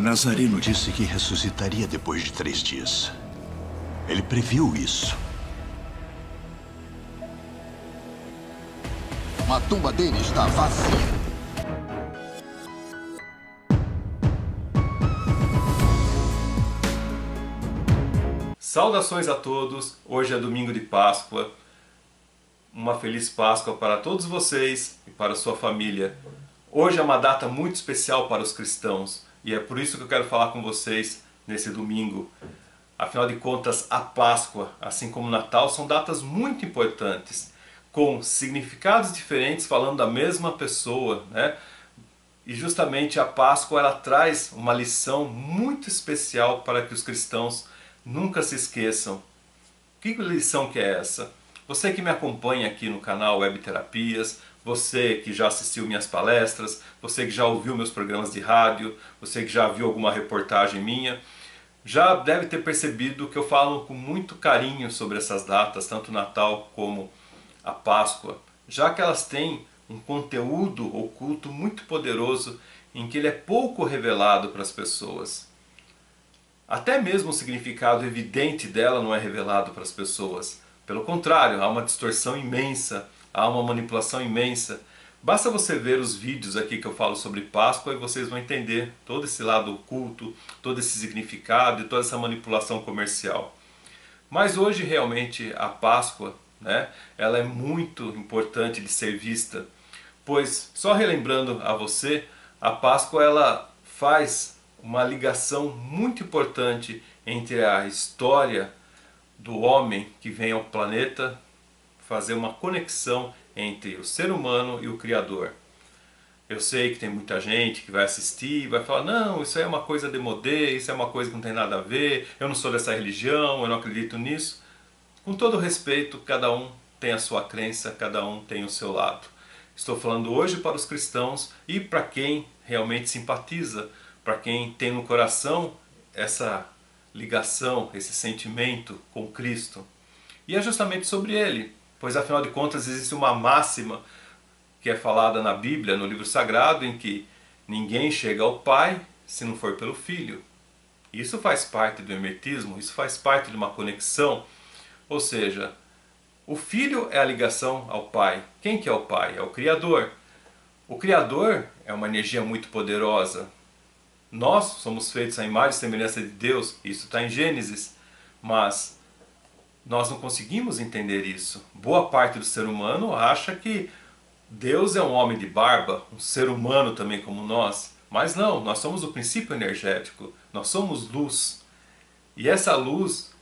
Nazareno disse que ressuscitaria depois de 3 dias. Ele previu isso. A tumba dele está vazia. Saudações a todos, hoje é domingo de Páscoa, uma feliz Páscoa para todos vocês e para a sua família. Hoje é uma data muito especial para os cristãos e é por isso que eu quero falar com vocês nesse domingo. Afinal de contas, a Páscoa, assim como o Natal, são datas muito importantes, com significados diferentes falando da mesma pessoa, né? E justamente a Páscoa ela traz uma lição muito especial para que os cristãos nunca se esqueçam. Que lição que é essa? Você que me acompanha aqui no canal Web Terapias, você que já assistiu minhas palestras, você que já ouviu meus programas de rádio, você que já viu alguma reportagem minha, já deve ter percebido que eu falo com muito carinho sobre essas datas, tanto o Natal como a Páscoa, já que elas têm um conteúdo oculto muito poderoso em que ele é pouco revelado para as pessoas. Até mesmo o significado evidente dela não é revelado para as pessoas. Pelo contrário, há uma distorção imensa, há uma manipulação imensa. Basta você ver os vídeos aqui que eu falo sobre Páscoa e vocês vão entender todo esse lado oculto, todo esse significado e toda essa manipulação comercial. Mas hoje realmente a Páscoa, né, ela é muito importante de ser vista, pois, só relembrando a você, a Páscoa ela faz uma ligação muito importante entre a história do homem que vem ao planeta, fazer uma conexão entre o ser humano e o Criador. Eu sei que tem muita gente que vai assistir e vai falar: não, isso aí é uma coisa demodê, isso é uma coisa que não tem nada a ver, eu não sou dessa religião, eu não acredito nisso. Com todo respeito, cada um tem a sua crença, cada um tem o seu lado. Estou falando hoje para os cristãos e para quem realmente simpatiza, para quem tem no coração essa ligação, esse sentimento com Cristo. E é justamente sobre ele, pois afinal de contas existe uma máxima que é falada na Bíblia, no livro sagrado, em que ninguém chega ao Pai se não for pelo Filho. Isso faz parte do hermetismo, isso faz parte de uma conexão, ou seja, o Filho é a ligação ao Pai. Quem que é o Pai? É o Criador. O Criador é uma energia muito poderosa. Nós somos feitos à imagem e semelhança de Deus, isso está em Gênesis, mas nós não conseguimos entender isso. Boa parte do ser humano acha que Deus é um homem de barba, um ser humano também como nós, mas não, nós somos o princípio energético, nós somos luz. E essa luz,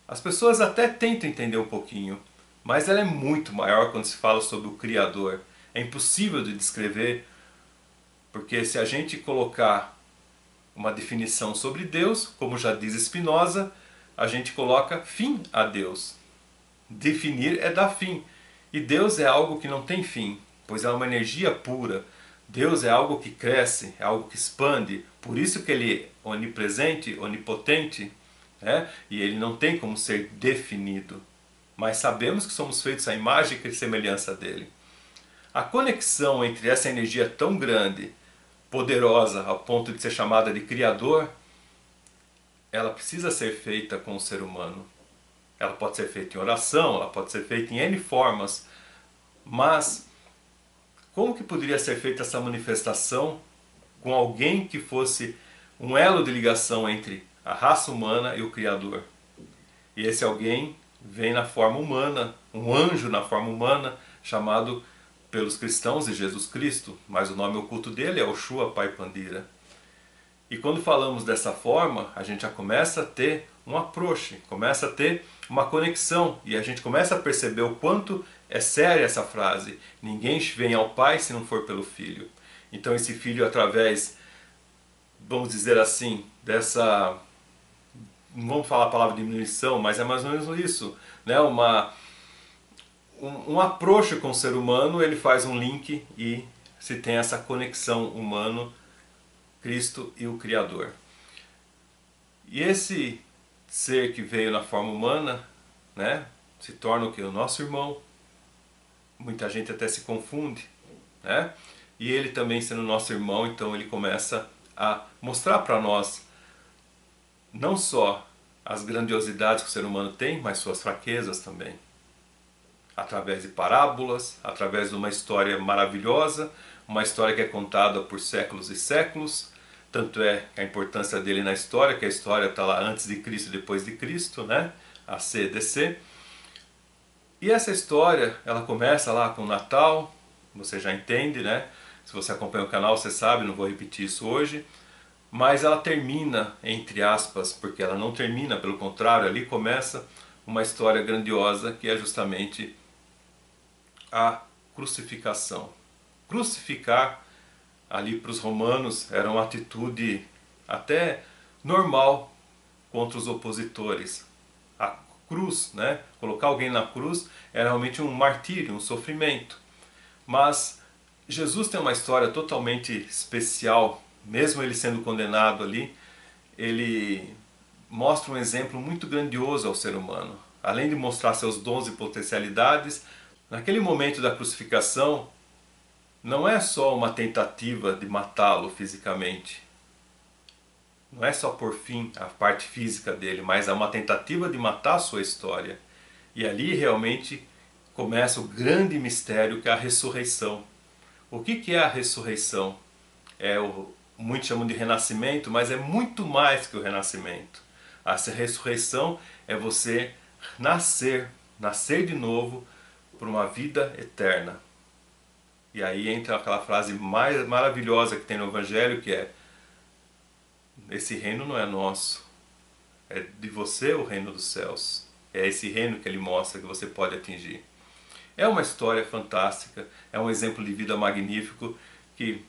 as pessoas até tentam entender um pouquinho, mas ela é muito maior quando se fala sobre o Criador. É impossível de descrever, porque se a gente colocar uma definição sobre Deus, como já diz Spinoza, a gente coloca fim a Deus. Definir é dar fim. E Deus é algo que não tem fim, pois é uma energia pura. Deus é algo que cresce, é algo que expande. Por isso que Ele é onipresente, onipotente, né? E Ele não tem como ser definido. Mas sabemos que somos feitos à imagem e semelhança dEle. A conexão entre essa energia tão grande, poderosa, ao ponto de ser chamada de Criador, ela precisa ser feita com o ser humano. Ela pode ser feita em oração, ela pode ser feita em N formas, mas como que poderia ser feita essa manifestação com alguém que fosse um elo de ligação entre a raça humana e o Criador? E esse alguém vem na forma humana, um anjo na forma humana, chamado pelos cristãos de Jesus Cristo, mas o nome oculto dele é Oxua Pai Pandira. E quando falamos dessa forma, a gente já começa a ter um approach, começa a ter uma conexão, e a gente começa a perceber o quanto é séria essa frase: ninguém vem ao Pai se não for pelo Filho. Então esse Filho, através, vamos dizer assim, dessa, não vamos falar a palavra diminuição, mas é mais ou menos isso, né? Um approach com o ser humano, ele faz um link e se tem essa conexão humano, Cristo e o Criador. E esse ser que veio na forma humana, né, se torna o que? O nosso irmão. Muita gente até se confunde, né? E ele também sendo nosso irmão, então ele começa a mostrar para nós não só as grandiosidades que o ser humano tem, mas suas fraquezas também. Através de parábolas, através de uma história maravilhosa, uma história que é contada por séculos e séculos. Tanto é a importância dele na história, que a história está lá antes de Cristo e depois de Cristo, né? A CDC. E essa história, ela começa lá com o Natal, você já entende, né? Se você acompanha o canal, você sabe, não vou repetir isso hoje. Mas ela termina, entre aspas, porque ela não termina, pelo contrário, ali começa uma história grandiosa, que é justamente a crucificação. Crucificar, ali para os romanos, era uma atitude até normal contra os opositores. A cruz, né? Colocar alguém na cruz era realmente um martírio, um sofrimento. Mas Jesus tem uma história totalmente especial, mesmo ele sendo condenado ali, ele mostra um exemplo muito grandioso ao ser humano. Além de mostrar seus dons e potencialidades, naquele momento da crucificação, não é só uma tentativa de matá-lo fisicamente. Não é só por fim a parte física dele, mas é uma tentativa de matar a sua história. E ali realmente começa o grande mistério, que é a ressurreição. O que é a ressurreição? Muitos chamam de renascimento, mas é muito mais que o renascimento. A ressurreição é você nascer de novo por uma vida eterna. E aí entra aquela frase mais maravilhosa que tem no Evangelho, que é: esse reino não é nosso, é de você o reino dos céus. É esse reino que ele mostra que você pode atingir. É uma história fantástica, é um exemplo de vida magnífico que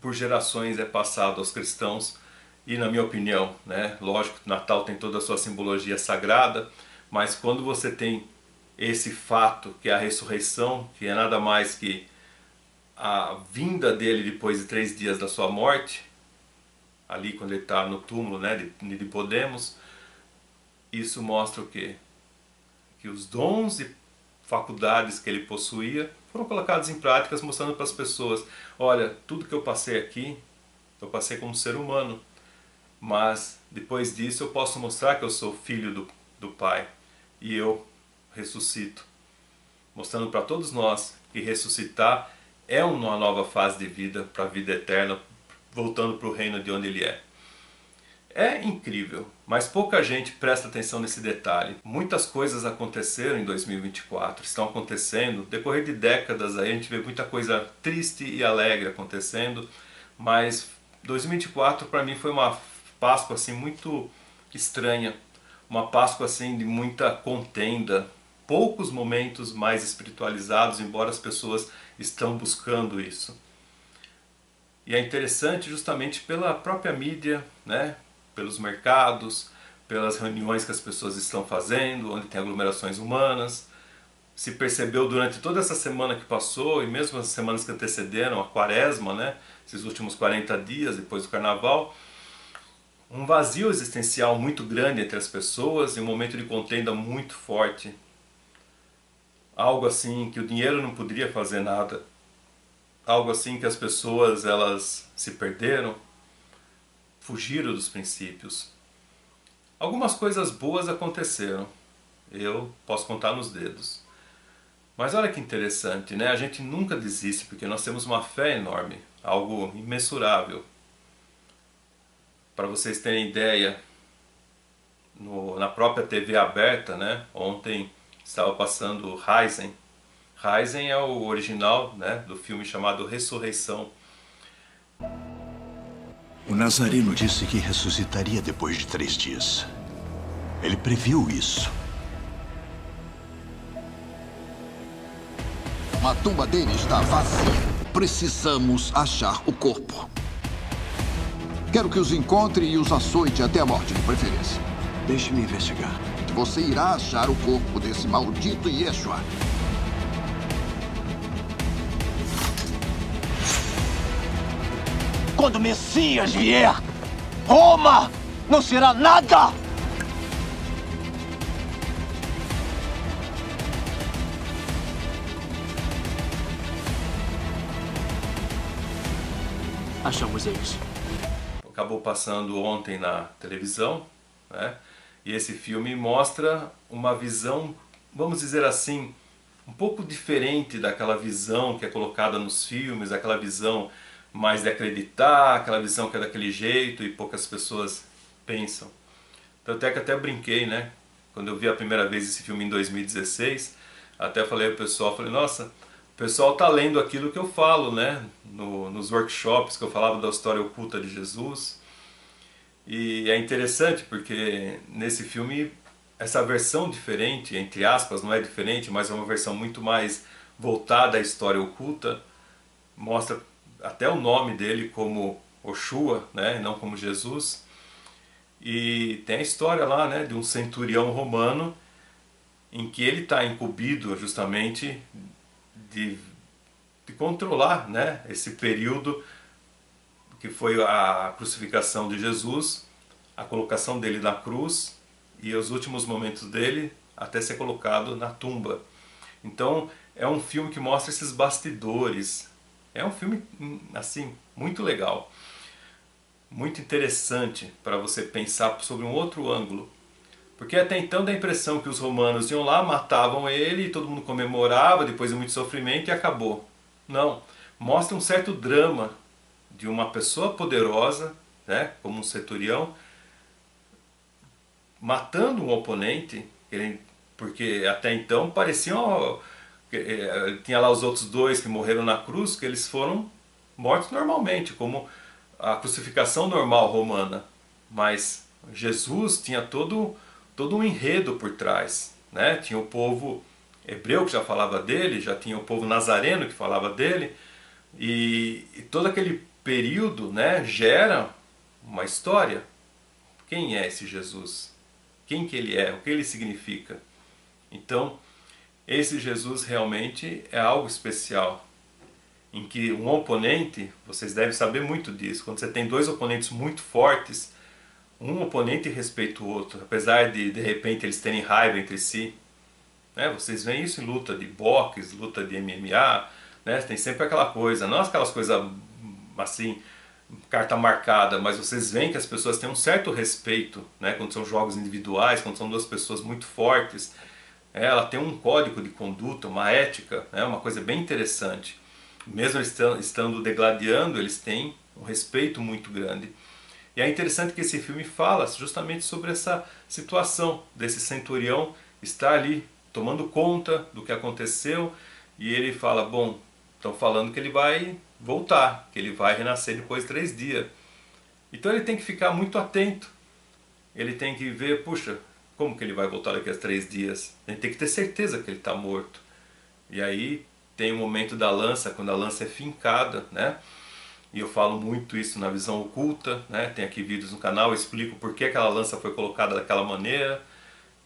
por gerações é passado aos cristãos. E na minha opinião, né, lógico que Natal tem toda a sua simbologia sagrada, mas quando você tem esse fato que é a ressurreição, que é nada mais que a vinda dele depois de 3 dias da sua morte, ali quando ele está no túmulo, né, de Nicodemos, isso mostra o quê? Que os dons e faculdades que ele possuía foram colocados em práticas, mostrando para as pessoas: olha, tudo que eu passei aqui, eu passei como ser humano, mas depois disso eu posso mostrar que eu sou filho do Pai, e eu ressuscito, mostrando para todos nós que ressuscitar é uma nova fase de vida, para a vida eterna, voltando para o reino de onde ele é. É incrível, mas pouca gente presta atenção nesse detalhe. Muitas coisas aconteceram em 2024, estão acontecendo. No decorrer de décadas aí a gente vê muita coisa triste e alegre acontecendo, mas 2024 para mim foi uma Páscoa assim muito estranha, uma Páscoa assim de muita contenda, poucos momentos mais espiritualizados, embora as pessoas estão buscando isso. E é interessante justamente pela própria mídia, né? Pelos mercados, pelas reuniões que as pessoas estão fazendo, onde tem aglomerações humanas. Se percebeu durante toda essa semana que passou, e mesmo as semanas que antecederam a Quaresma, né? Esses últimos 40 dias depois do Carnaval, um vazio existencial muito grande entre as pessoas e um momento de contenda muito forte. Algo assim que o dinheiro não poderia fazer nada. Algo assim que as pessoas elas se perderam, fugiram dos princípios. Algumas coisas boas aconteceram, eu posso contar nos dedos. Mas olha que interessante, né? A gente nunca desiste porque nós temos uma fé enorme, algo imensurável. Para vocês terem ideia, na própria TV aberta, né? Ontem estava passando Raizen. Raizen é o original, né, do filme chamado Ressurreição. O Nazareno disse que ressuscitaria depois de 3 dias. Ele previu isso. A tumba dele está vazia. Precisamos achar o corpo. Quero que os encontre e os açoite até a morte, de preferência. Deixe-me investigar. Você irá achar o corpo desse maldito Yeshua. Quando o Messias vier, Roma não será nada! Achamos eles. acabou passando ontem na televisão, né? E esse filme mostra uma visão, vamos dizer assim, um pouco diferente daquela visão que é colocada nos filmes, aquela visão mais de acreditar, aquela visão que é daquele jeito e poucas pessoas pensam. Tanto é que até brinquei, né? Quando eu vi a primeira vez esse filme em 2016, até falei ao pessoal, falei, nossa, o pessoal tá lendo aquilo que eu falo, né? Nos workshops que eu falava da história oculta de Jesus. E é interessante porque nesse filme essa versão diferente, entre aspas, não é diferente, mas é uma versão muito mais voltada à história oculta, mostra até o nome dele como Oshua, né, não como Jesus. E tem a história lá, né, de um centurião romano em que ele está incumbido justamente de controlar, né, esse período que foi a crucificação de Jesus, a colocação dele na cruz e os últimos momentos dele até ser colocado na tumba. Então é um filme que mostra esses bastidores. É um filme assim muito legal, muito interessante para você pensar sobre um outro ângulo. Porque até então dá a impressão que os romanos iam lá, matavam ele, todo mundo comemorava, depois de muito sofrimento e acabou. Não, mostra um certo drama de uma pessoa poderosa, né, como um centurião, matando um oponente, porque até então pareciam... tinha lá os outros dois que morreram na cruz, que eles foram mortos normalmente, como a crucificação normal romana. Mas Jesus tinha todo um enredo por trás, né? Tinha o povo hebreu que já falava dele, já tinha o povo nazareno que falava dele, e todo aquele período, né, gera uma história. Quem é esse Jesus? Quem que ele é? O que ele significa? Então, esse Jesus realmente é algo especial, em que um oponente, vocês devem saber muito disso, quando você tem dois oponentes muito fortes, um oponente respeita o outro, apesar de repente eles terem raiva entre si, né? Vocês veem isso em luta de boxe, luta de MMA, né? Tem sempre aquela coisa, não aquelas coisas assim, carta marcada, mas vocês veem que as pessoas têm um certo respeito, né? Quando são jogos individuais, quando são duas pessoas muito fortes, ela tem um código de conduta, uma ética, né? Uma coisa bem interessante. Mesmo eles estando degladiando, eles têm um respeito muito grande. E é interessante que esse filme fala justamente sobre essa situação desse centurião estar ali tomando conta do que aconteceu, e ele fala, bom, estão falando que ele vai voltar, que ele vai renascer depois de 3 dias. Então ele tem que ficar muito atento, ele tem que ver, puxa, como que ele vai voltar daqui a 3 dias? Ele tem que ter certeza que ele está morto. E aí tem o momento da lança, quando a lança é fincada, né? E eu falo muito isso na visão oculta, né? Tem aqui vídeos no canal, eu explico por que aquela lança foi colocada daquela maneira.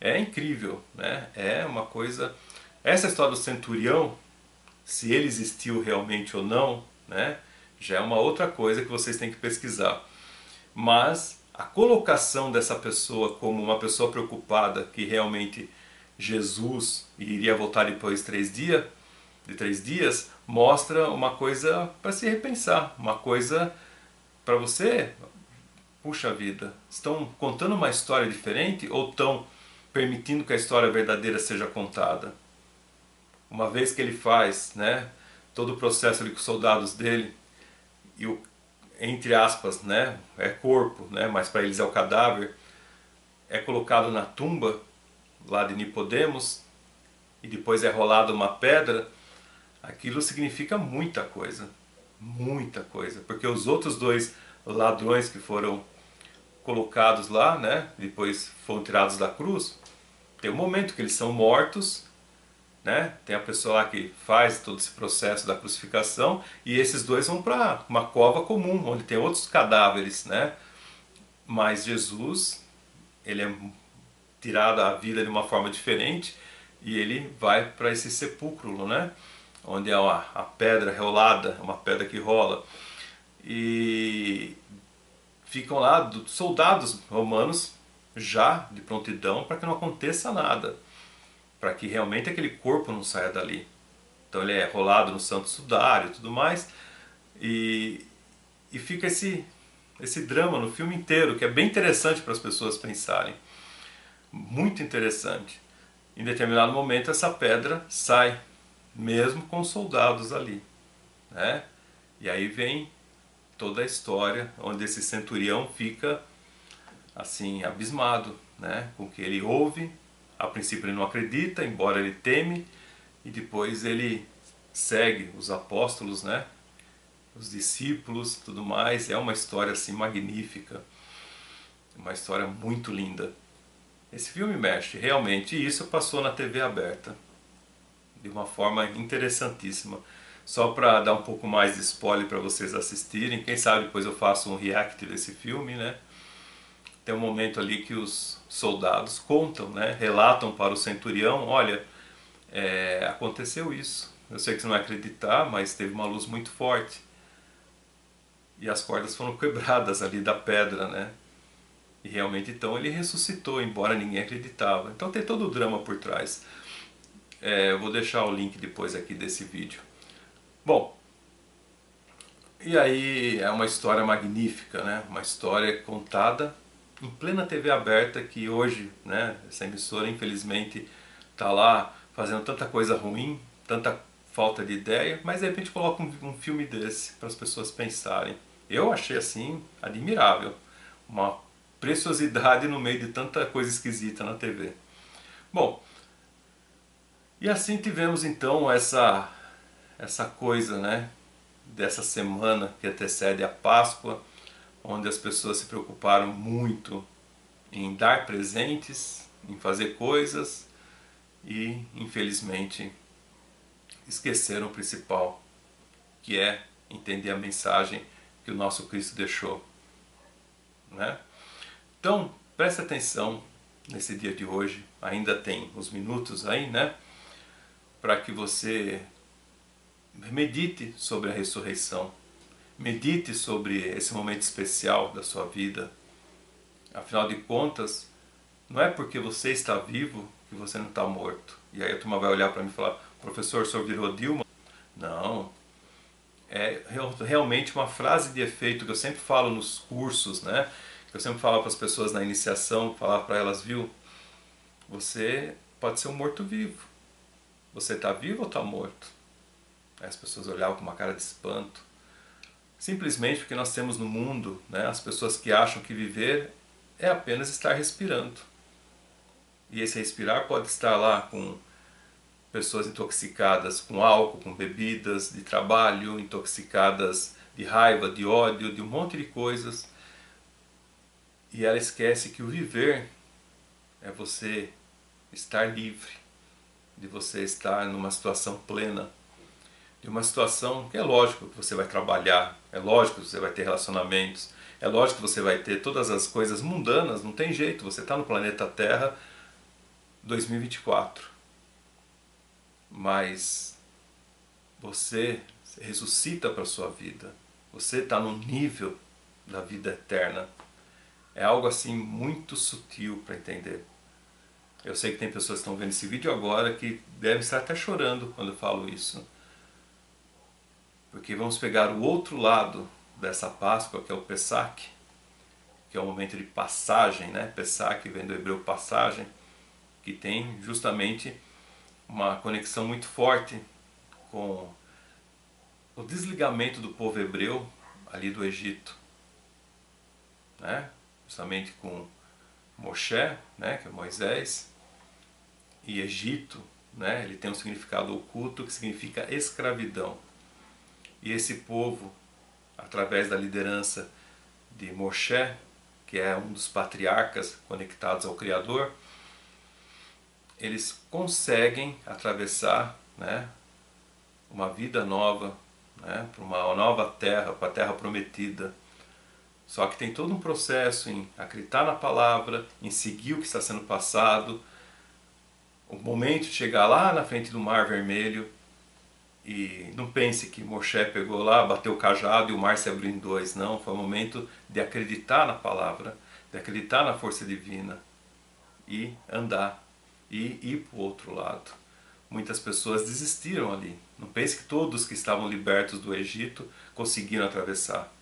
É incrível, né? É uma coisa... Essa história do centurião, se ele existiu realmente ou não, né? Já é uma outra coisa que vocês têm que pesquisar. Mas a colocação dessa pessoa como uma pessoa preocupada que realmente Jesus iria voltar depois de 3 dias, mostra uma coisa para se repensar, uma coisa para você, puxa vida, estão contando uma história diferente ou estão permitindo que a história verdadeira seja contada? Uma vez que ele faz, né, todo o processo ali com os soldados dele, e o, entre aspas, né, é corpo, né, mas para eles é o cadáver, é colocado na tumba lá de Nicodemos e depois é rolado uma pedra, aquilo significa muita coisa, porque os outros 2 ladrões que foram colocados lá, né, depois foram tirados da cruz, tem um momento que eles são mortos, né, tem a pessoa lá que faz todo esse processo da crucificação, e esses 2 vão para uma cova comum, onde tem outros cadáveres, né, mas Jesus, ele é tirado a vida de uma forma diferente, e ele vai para esse sepulcro, né, onde é a pedra rolada, uma pedra que rola, e ficam lá soldados romanos já de prontidão para que não aconteça nada, para que realmente aquele corpo não saia dali. Então ele é rolado no santo sudário e tudo mais, e fica esse drama no filme inteiro, que é bem interessante para as pessoas pensarem. Muito interessante. Em determinado momento essa pedra sai, mesmo com os soldados ali, né? E aí vem toda a história onde esse centurião fica assim abismado, né, com o que ele ouve. A princípio ele não acredita, embora ele teme, e depois ele segue os apóstolos, né, os discípulos, tudo mais. É uma história assim magnífica, uma história muito linda. Esse filme mexe realmente, e isso passou na TV aberta de uma forma interessantíssima. Só para dar um pouco mais de spoiler para vocês assistirem, quem sabe depois eu faço um react desse filme, né? Tem um momento ali que os soldados contam, né? Relatam para o centurião: olha, aconteceu isso. Eu sei que você não vai acreditar, mas teve uma luz muito forte. E as cordas foram quebradas ali da pedra, né? E realmente então ele ressuscitou, embora ninguém acreditava. Então tem todo o drama por trás. Eu vou deixar o link depois aqui desse vídeo. Bom, e aí é uma história magnífica, né? Uma história contada em plena TV aberta, que hoje, né, essa emissora infelizmente está lá fazendo tanta coisa ruim, tanta falta de ideia, mas de repente coloca um filme desse para as pessoas pensarem. Eu achei assim admirável, uma preciosidade no meio de tanta coisa esquisita na TV. Bom, e assim tivemos então essa coisa, né, dessa semana que antecede a Páscoa, onde as pessoas se preocuparam muito em dar presentes, em fazer coisas e, infelizmente, esqueceram o principal, que é entender a mensagem que o nosso Cristo deixou, né? Então, preste atenção nesse dia de hoje, ainda tem uns minutos aí, né, para que você medite sobre a ressurreição, medite sobre esse momento especial da sua vida. Afinal de contas, não é porque você está vivo que você não está morto. E aí a turma vai olhar para mim e falar: professor, o senhor virou Dilma? Não, é realmente uma frase de efeito que eu sempre falo nos cursos, né? Que eu sempre falo para as pessoas na iniciação, falar para elas: viu, você pode ser um morto-vivo. Você está vivo ou está morto? Aí as pessoas olhavam com uma cara de espanto. Simplesmente porque nós temos no mundo, né, as pessoas que acham que viver é apenas estar respirando. E esse respirar pode estar lá com pessoas intoxicadas com álcool, com bebidas de trabalho, intoxicadas de raiva, de ódio, de um monte de coisas. E ela esquece que o viver é você estar livre, de você estar numa situação plena, de uma situação que é lógico que você vai trabalhar, é lógico que você vai ter relacionamentos, é lógico que você vai ter todas as coisas mundanas, não tem jeito, você está no planeta Terra 2024. Mas você ressuscita para a sua vida, você está no nível da vida eterna. É algo assim muito sutil para entender. Eu sei que tem pessoas que estão vendo esse vídeo agora que devem estar até chorando quando eu falo isso. Porque vamos pegar o outro lado dessa Páscoa, que é o Pesach, que é o momento de passagem, né? Pesach vem do hebreu passagem, que tem justamente uma conexão muito forte com o desligamento do povo hebreu ali do Egito, né? Justamente com Moshe, né? Que é Moisés, e Egito, né? Ele tem um significado oculto que significa escravidão. E esse povo, através da liderança de Moshe, que é um dos patriarcas conectados ao Criador, eles conseguem atravessar, né, uma vida nova, né, para uma nova terra, para a terra prometida. Só que tem todo um processo em acreditar na palavra, em seguir o que está sendo passado. O momento de chegar lá na frente do Mar Vermelho, e não pense que Moshe pegou lá, bateu o cajado e o mar se abriu em dois. Não, foi o momento de acreditar na palavra, de acreditar na força divina e andar, e ir para o outro lado. Muitas pessoas desistiram ali. Não pense que todos que estavam libertos do Egito conseguiram atravessar.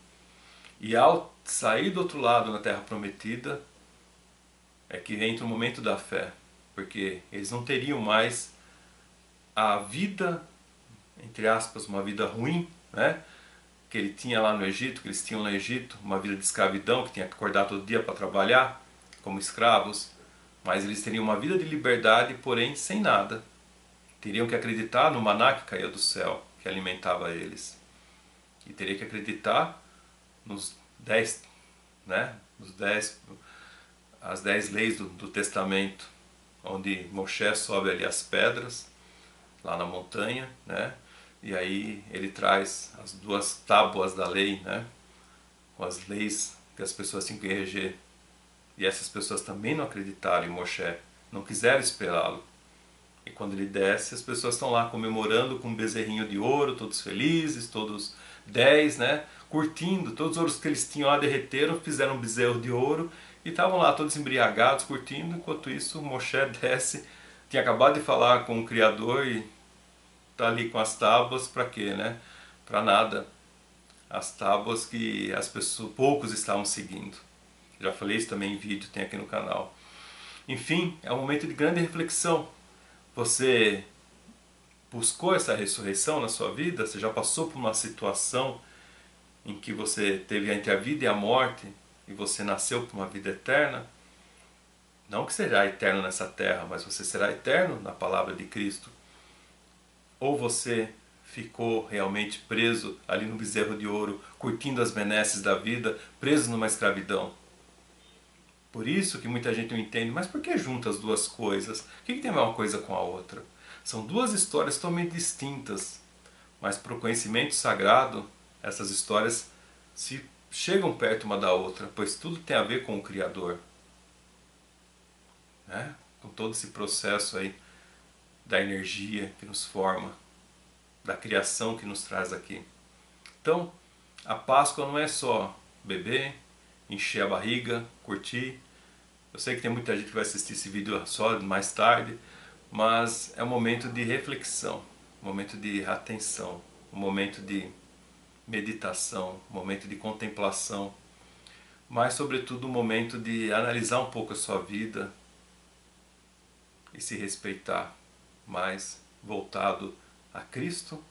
E ao sair do outro lado na Terra Prometida é que entra o momento da fé, porque eles não teriam mais a vida, entre aspas, uma vida ruim, né, que ele tinha lá no Egito, que eles tinham no Egito, uma vida de escravidão, que tinha que acordar todo dia para trabalhar como escravos, mas eles teriam uma vida de liberdade, porém sem nada. Teriam que acreditar no maná que caía do céu, que alimentava eles. E teria que acreditar nos 10, né, as 10 leis do Testamento, onde Moshe sobe ali as pedras, lá na montanha, né, e aí ele traz as 2 tábuas da lei, né, com as leis que as pessoas tinham que reger. E essas pessoas também não acreditaram em Moshe, não quiseram esperá-lo. E quando ele desce, as pessoas estão lá comemorando com um bezerrinho de ouro, todos felizes, todos 10, né, curtindo. Todos os ouros que eles tinham lá derreteram, fizeram um bezerro de ouro e estavam lá todos embriagados, curtindo. Enquanto isso, Moshe desce, tinha acabado de falar com o Criador e está ali com as tábuas, para quê, né? Para nada. As tábuas que as pessoas, poucos estavam seguindo. Já falei isso também em vídeo, tem aqui no canal. Enfim, é um momento de grande reflexão. Você buscou essa ressurreição na sua vida? Você já passou por uma situação em que você teve entre a vida e a morte e você nasceu para uma vida eterna? Não que será eterno nessa terra, mas você será eterno na palavra de Cristo. Ou você ficou realmente preso ali no bezerro de ouro, curtindo as benesses da vida, preso numa escravidão? Por isso que muita gente não entende, mas por que junta as duas coisas? O que tem a ver uma coisa com a outra? São duas histórias totalmente distintas, mas para o conhecimento sagrado, essas histórias se chegam perto uma da outra, pois tudo tem a ver com o Criador, né? Com todo esse processo aí da energia que nos forma, da criação que nos traz aqui. Então, a Páscoa não é só beber, encher a barriga, curtir. Eu sei que tem muita gente que vai assistir esse vídeo só mais tarde, mas é um momento de reflexão, um momento de atenção, um momento de meditação, um momento de contemplação, mas sobretudo um momento de analisar um pouco a sua vida e se respeitar, mais voltado a Cristo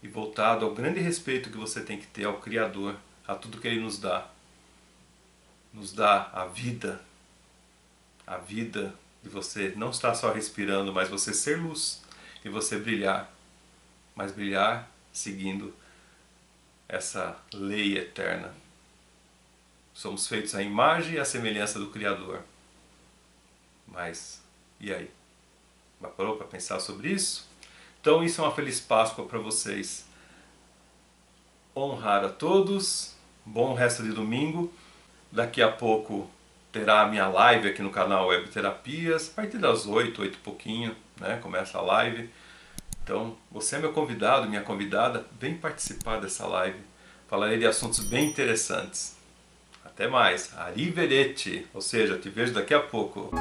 e voltado ao grande respeito que você tem que ter ao Criador, a tudo que Ele nos dá. Nos dá a vida de você não estar só respirando, mas você ser luz e você brilhar, mas brilhar seguindo essa lei eterna. Somos feitos à imagem e à semelhança do Criador. Mas, e aí? Parou para pensar sobre isso? Então isso é uma feliz Páscoa para vocês. Honrar a todos, bom resto de domingo. Daqui a pouco terá a minha live aqui no canal Web Terapias, a partir das 8 e pouquinho, né? Começa a live. Então, você é meu convidado, minha convidada, vem participar dessa live. Falarei de assuntos bem interessantes. Até mais. Arrivederci, ou seja, te vejo daqui a pouco.